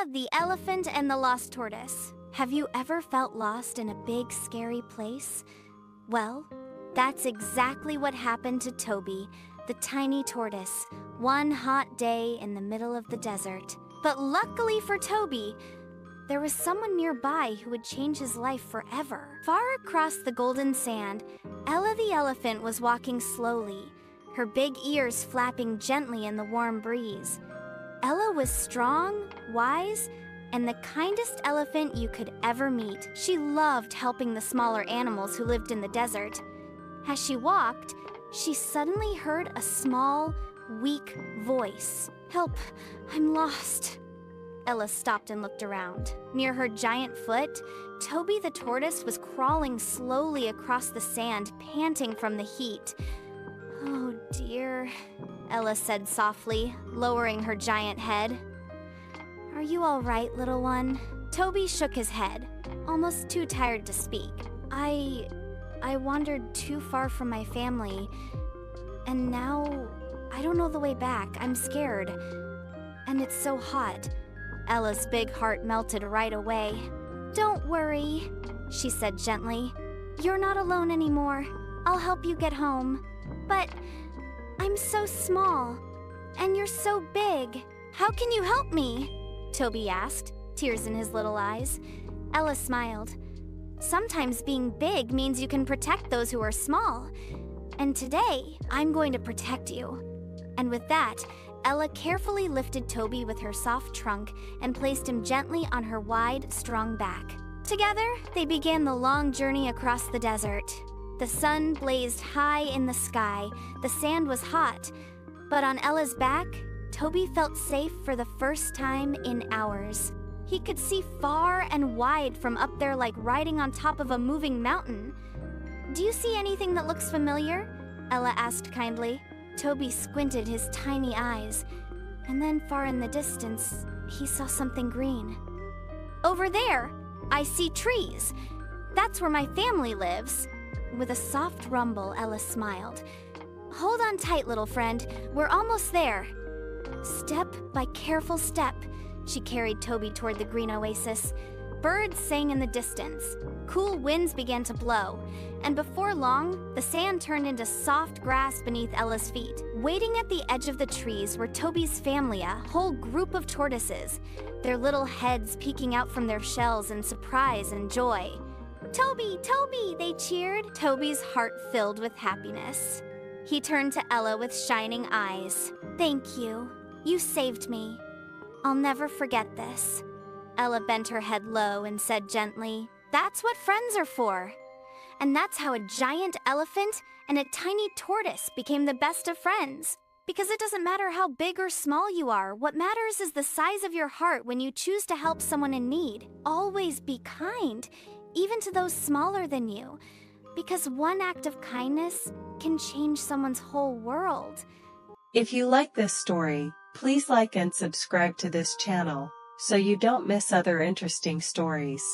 Ella, the Elephant, and the Lost Tortoise. Have you ever felt lost in a big, scary place? Well, that's exactly what happened to Toby, the tiny tortoise, one hot day in the middle of the desert. But luckily for Toby, there was someone nearby who would change his life forever. Far across the golden sand, Ella the elephant was walking slowly, her big ears flapping gently in the warm breeze. Ella was strong, wise, and the kindest elephant you could ever meet. She loved helping the smaller animals who lived in the desert. As she walked, she suddenly heard a small, weak voice. "Help, I'm lost." Ella stopped and looked around. Near her giant foot, Toby the tortoise was crawling slowly across the sand, panting from the heat. "Oh dear," Ella said softly, lowering her giant head. "Are you all right, little one?" Toby shook his head, almost too tired to speak. I wandered too far from my family, and now I don't know the way back. I'm scared, and it's so hot." Ella's big heart melted right away. "Don't worry," she said gently. "You're not alone anymore. I'll help you get home. But I'm so small, and you're so big. How can you help me?" Toby asked, tears in his little eyes. Ella smiled. "Sometimes being big means you can protect those who are small. And today, I'm going to protect you." And with that, Ella carefully lifted Toby with her soft trunk and placed him gently on her wide, strong back. Together, they began the long journey across the desert. The sun blazed high in the sky, the sand was hot, but on Ella's back, Toby felt safe for the first time in hours. He could see far and wide from up there like riding on top of a moving mountain. "Do you see anything that looks familiar?" Ella asked kindly. Toby squinted his tiny eyes, and then far in the distance, he saw something green. "Over there, I see trees. That's where my family lives." With a soft rumble, Ella smiled. "Hold on tight, little friend. We're almost there." Step by careful step, she carried Toby toward the green oasis. Birds sang in the distance. Cool winds began to blow, and before long, the sand turned into soft grass beneath Ella's feet. Waiting at the edge of the trees were Toby's family, a whole group of tortoises, their little heads peeking out from their shells in surprise and joy. "Toby, Toby!" they cheered. Toby's heart filled with happiness. He turned to Ella with shining eyes. "Thank you. You saved me. I'll never forget this." Ella bent her head low and said gently, "That's what friends are for." And that's how a giant elephant and a tiny tortoise became the best of friends. Because it doesn't matter how big or small you are, what matters is the size of your heart when you choose to help someone in need. Always be kind, even to those smaller than you, because one act of kindness can change someone's whole world. If you like this story, please like and subscribe to this channel, so you don't miss other interesting stories.